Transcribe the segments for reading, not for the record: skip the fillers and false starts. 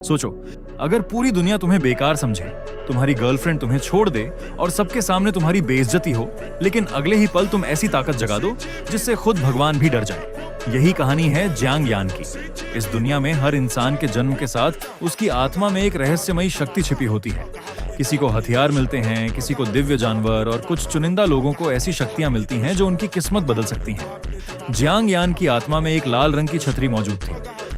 सोचो, अगर पूरी दुनिया तुम्हें बेकार समझे, तुम्हारी गर्लफ्रेंड तुम्हें छोड़ दे और सबके सामने तुम्हारी बेइज्जती हो, लेकिन अगले ही पल तुम ऐसी ताकत जगा दो जिससे खुद भगवान भी डर जाए। यही कहानी है जियांग यान की। इस दुनिया में हर इंसान के जन्म के साथ उसकी आत्मा में एक रहस्यमयी शक्ति छिपी होती है। किसी को हथियार मिलते हैं, किसी को दिव्य जानवर, और कुछ चुनिंदा लोगों को ऐसी शक्तियां मिलती हैं जो उनकी किस्मत बदल सकती हैं। जियांग यान की आत्मा में एक लाल रंग की छतरी मौजूद थी।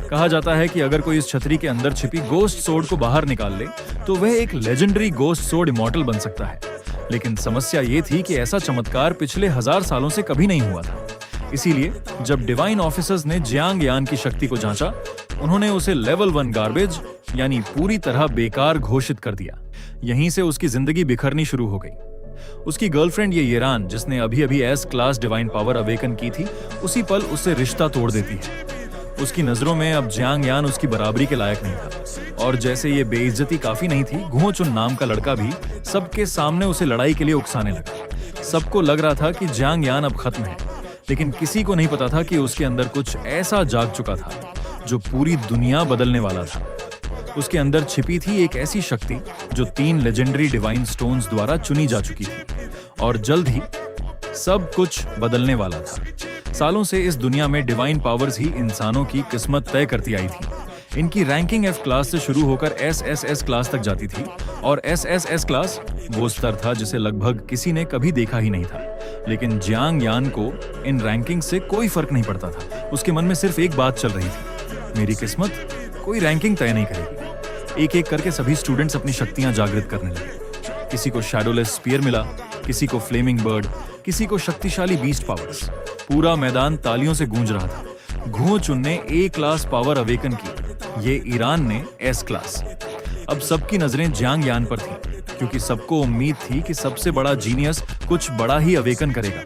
कहा जाता है कि अगर कोई इस छतरी के अंदर छिपी गोस्ट सोर्ड को बाहर निकाल ले तो वह एक लेजेंडरी गोस्ट सोर्ड इमॉर्टल बन सकता है। लेकिन समस्या ये थी कि ऐसा चमत्कार पिछले 1000 सालों से कभी नहीं हुआ था। इसीलिए जब डिवाइन ऑफिसर्स ने जियांग यान की शक्ति को जांचा, उन्होंने उसे लेवल 1 गार्बेज यानी पूरी तरह बेकार घोषित कर दिया। यहीं से उसकी जिंदगी बिखरनी शुरू हो गई। उसकी गर्लफ्रेंड येरान, जिसने अभी अभी S class divine power awaken की थी, उसी पल उससे रिश्ता तोड़ देती है। उसकी नजरों में अब जियांग यान उसकी बराबरी के लायक नहीं था। और जैसे ये बेइज्जती काफी नहीं थी, घुओचुन नाम का लड़का भी सबके सामने उसे लड़ाई के लिए उकसाने लगा। सबको लग रहा था कि जियांग यान अब खत्म है, लेकिन किसी को नहीं पता था कि उसके अंदर कुछ ऐसा जाग चुका था जो पूरी दुनिया बदलने वाला था। उसके अंदर छिपी थी एक ऐसी शक्ति जो 3 लेजेंडरी डिवाइन स्टोन्स द्वारा चुनी जा चुकी थी, और जल्द ही सब कुछ बदलने वाला था। सालों से इस दुनिया में डिवाइन पावर्स ही इंसानों की किस्मत तय करती आई थी। इनकी रैंकिंग एफ क्लास से शुरू होकर एसएसएस क्लास तक जाती थी, और एसएसएस क्लास वो स्तर था जिसे लगभग किसी ने कभी देखा ही नहीं था। लेकिन जियांग यान को इन रैंकिंग से कोई फर्क नहीं पड़ता था। उसके मन में सिर्फ एक बात चल रही थी, मेरी किस्मत कोई रैंकिंग तय नहीं करेगी। एक एक करके सभी स्टूडेंट्स अपनी शक्तियां जागृत करने लगे। किसी को शैडोलेस स्पीयर मिला, किसी को फ्लेमिंग बर्ड, किसी को शक्तिशाली बीस्ट पावर्स। पूरा मैदान तालियों से गूंज रहा था। घुओचुन ने ए क्लास पावर अवेकन की, ये ईरान ने एस क्लास। अब सबकी नजरें जियांग यान पर थी, क्योंकि सबको उम्मीद थी कि सबसे बड़ा जीनियस कुछ बड़ा ही अवेकन करेगा।